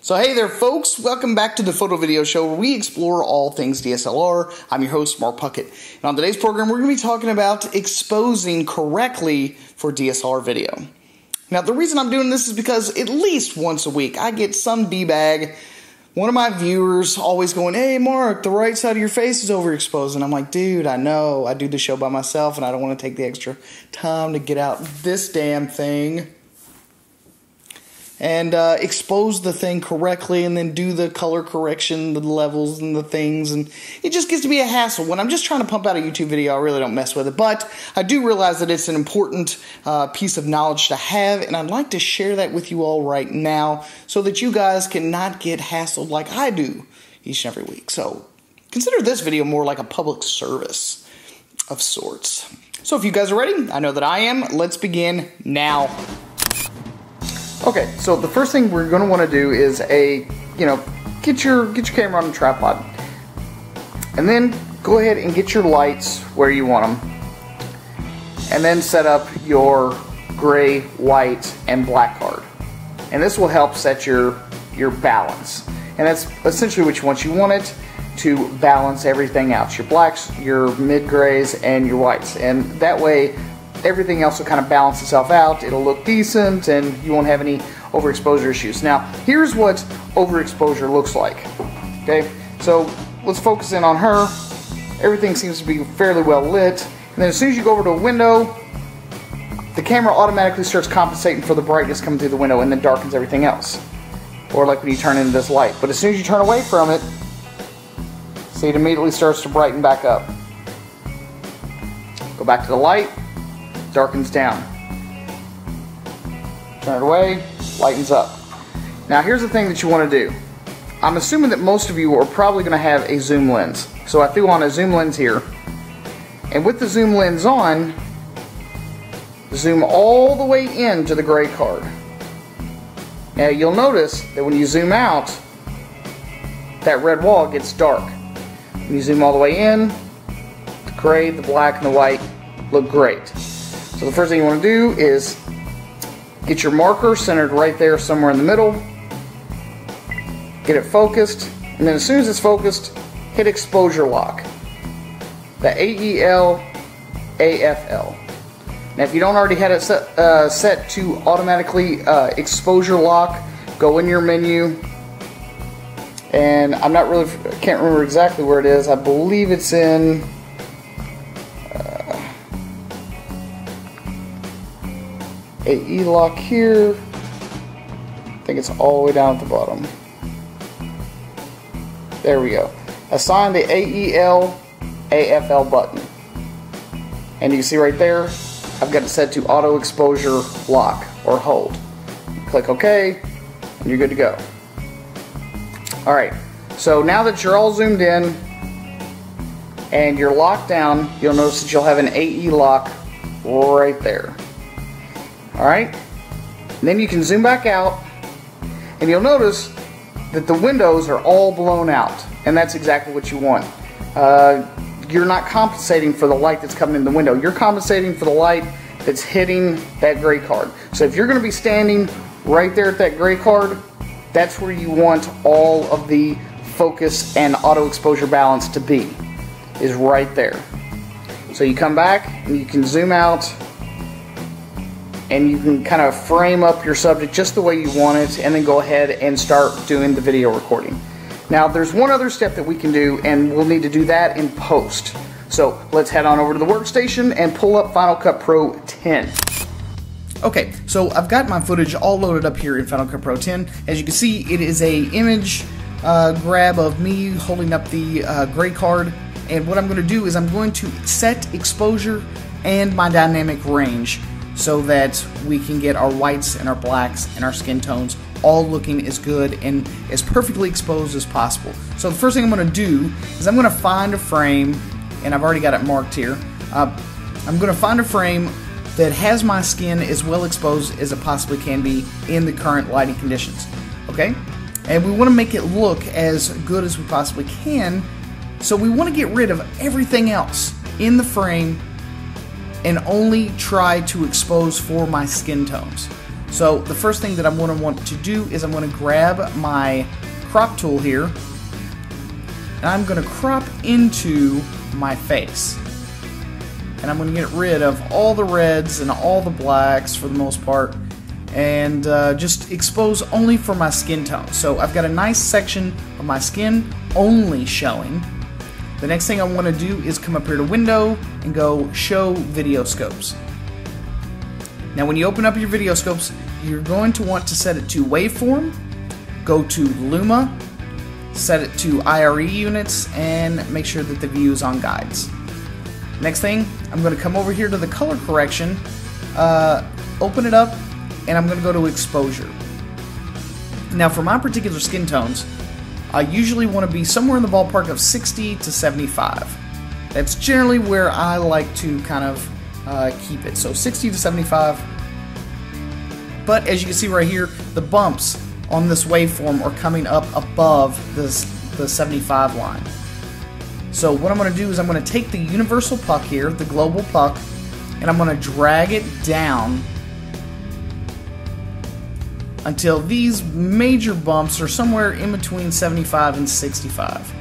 So hey there folks, welcome back to the Photo Video Show where we explore all things DSLR. I'm your host, Mark Puckett. And on today's program, we're going to be talking about exposing correctly for DSLR video. Now the reason I'm doing this is because at least once a week I get some D-bag, one of my viewers always going, "Hey Mark, the right side of your face is overexposed." And I'm like, dude, I know, I do the show by myself and I don't want to take the extra time to get out this damn thing and expose the thing correctly and then do the color correction, the levels and the things, and it just gets to be a hassle. When I'm just trying to pump out a YouTube video, I really don't mess with it, but I do realize that it's an important piece of knowledge to have, and I'd like to share that with you all right now so that you guys can not get hassled like I do each and every week. So consider this video more like a public service of sorts. So if you guys are ready, I know that I am. Let's begin now. Okay, so the first thing we're going to want to do is get your camera on a tripod, and then go ahead and get your lights where you want them, and then set up your gray, white, and black card, and this will help set your balance, and that's essentially what you want. You want it to balance everything out, your blacks, your mid grays, and your whites, and that way everything else will kind of balance itself out. It'll look decent and you won't have any overexposure issues. Now, here's what overexposure looks like. Okay, so let's focus in on her. Everything seems to be fairly well lit. And then as soon as you go over to a window, the camera automatically starts compensating for the brightness coming through the window and then darkens everything else. Or like when you turn into this light. But as soon as you turn away from it, see, it immediately starts to brighten back up. Go back to the light. Darkens down. Turn it away, lightens up. Now here's the thing that you want to do. I'm assuming that most of you are probably going to have a zoom lens. So I threw on a zoom lens here. And with the zoom lens on, zoom all the way into the gray card. Now you'll notice that when you zoom out, that red wall gets dark. When you zoom all the way in, the gray, the black, and the white look great. So the first thing you want to do is get your marker centered right there somewhere in the middle, get it focused, and then as soon as it's focused, hit exposure lock. The AEL, AFL. Now if you don't already have it set to automatically exposure lock, go in your menu, and I can't remember exactly where it is. I believe it's in AE lock here. I think it's all the way down at the bottom. There we go. Assign the AEL AFL button. And you can see right there, I've got it set to auto exposure lock or hold. Click OK, and you're good to go. Alright, so now that you're all zoomed in and you're locked down, you'll notice that you'll have an AE lock right there. Alright, then you can zoom back out and you'll notice that the windows are all blown out, and that's exactly what you want. You're not compensating for the light that's coming in the window, you're compensating for the light that's hitting that gray card. So if you're going to be standing right there at that gray card, that's where you want all of the focus and auto exposure balance to be, is right there. So you come back and you can zoom out and you can kind of frame up your subject just the way you want it, and then go ahead and start doing the video recording. Now there's one other step that we can do, and we'll need to do that in post. So let's head on over to the workstation and pull up Final Cut Pro 10. Okay, so I've got my footage all loaded up here in Final Cut Pro 10. As you can see, it is a image grab of me holding up the gray card, and what I'm going to do is I'm going to set exposure and my dynamic range, so that we can get our whites and our blacks and our skin tones all looking as good and as perfectly exposed as possible. So the first thing I'm going to do is I'm going to find a frame, and I've already got it marked here. I'm going to find a frame that has my skin as well exposed as it possibly can be in the current lighting conditions. Okay? And we want to make it look as good as we possibly can, so we want to get rid of everything else in the frame and only try to expose for my skin tones. So the first thing that I'm going to want to do is I'm going to grab my crop tool here, and I'm going to crop into my face. And I'm going to get rid of all the reds and all the blacks for the most part, and just expose only for my skin tone. So I've got a nice section of my skin only showing. The next thing I want to do is come up here to Window and go Show Video Scopes. Now when you open up your video scopes, you're going to want to set it to Waveform, go to Luma, set it to IRE units, and make sure that the view is on guides. Next thing, I'm going to come over here to the color correction, open it up, and I'm going to go to exposure. Now for my particular skin tones, I usually want to be somewhere in the ballpark of 60 to 75. That's generally where I like to kind of keep it. So 60 to 75. But as you can see right here, the bumps on this waveform are coming up above the 75 line. So what I'm going to do is I'm going to take the universal puck here, the global puck, and I'm going to drag it down until these major bumps are somewhere in between 75 and 65.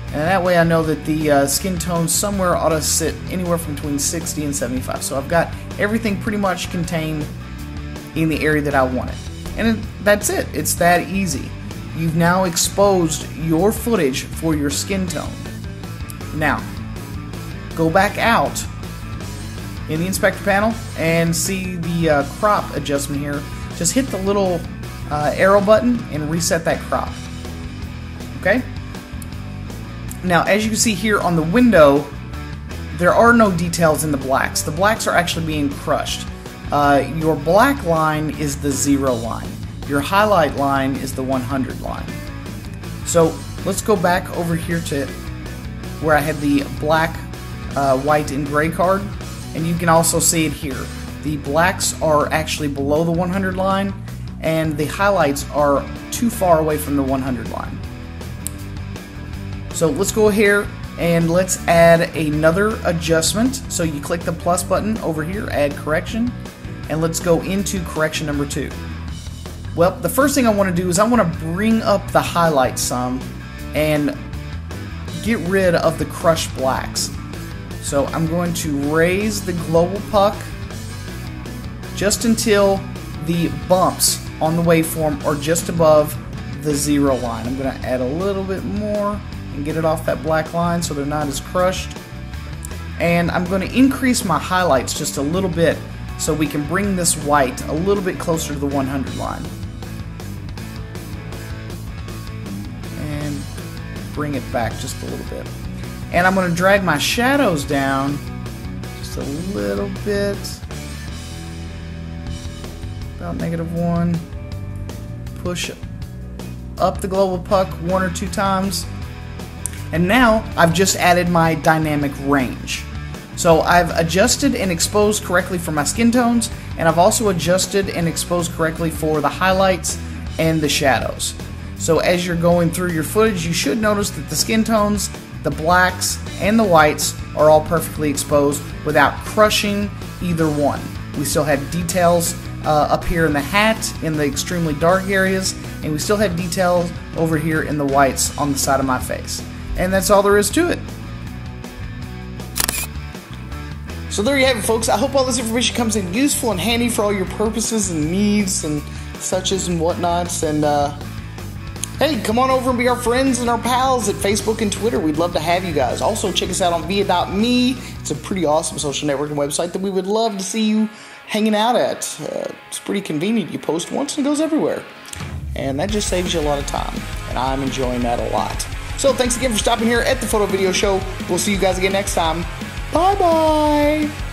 And that way I know that the skin tone somewhere ought to sit anywhere from between 60 and 75. So I've got everything pretty much contained in the area that I want it. And that's it. It's that easy. You've now exposed your footage for your skin tone. Now, go back out in the inspector panel and see the crop adjustment here. Just hit the little arrow button and reset that crop. Okay? Now, as you can see here on the window, there are no details in the blacks. The blacks are actually being crushed. Your black line is the 0 line. Your highlight line is the 100 line. So let's go back over here to where I had the black, white, and gray card, and you can also see it here. The blacks are actually below the 100 line, and the highlights are too far away from the 100 line. So let's go here and let's add another adjustment. So you click the plus button over here, add correction, and let's go into correction number 2. Well, the first thing I want to do is I want to bring up the highlight some and get rid of the crushed blacks. So I'm going to raise the global puck just until the bumps on the waveform are just above the 0 line. I'm going to add a little bit more and get it off that black line so they're not as crushed. And I'm going to increase my highlights just a little bit so we can bring this white a little bit closer to the 100 line. And bring it back just a little bit. And I'm going to drag my shadows down just a little bit. About -1. Push up the global puck 1 or 2 times. And now I've just added my dynamic range. So I've adjusted and exposed correctly for my skin tones, and I've also adjusted and exposed correctly for the highlights and the shadows. So as you're going through your footage, you should notice that the skin tones, the blacks, and the whites are all perfectly exposed without crushing either one. We still had details up here in the hat, in the extremely dark areas, and we still had details over here in the whites on the side of my face. And that's all there is to it. So there you have it, folks. I hope all this information comes in useful and handy for all your purposes and needs and suches and whatnots. And hey, come on over and be our friends and our pals at Facebook and Twitter. We'd love to have you guys. Also, check us out on via.me. It's a pretty awesome social networking website that we would love to see you hanging out at. It's pretty convenient. You post once and it goes everywhere. And that just saves you a lot of time. And I'm enjoying that a lot. So thanks again for stopping here at the Photo Video Show. We'll see you guys again next time. Bye-bye.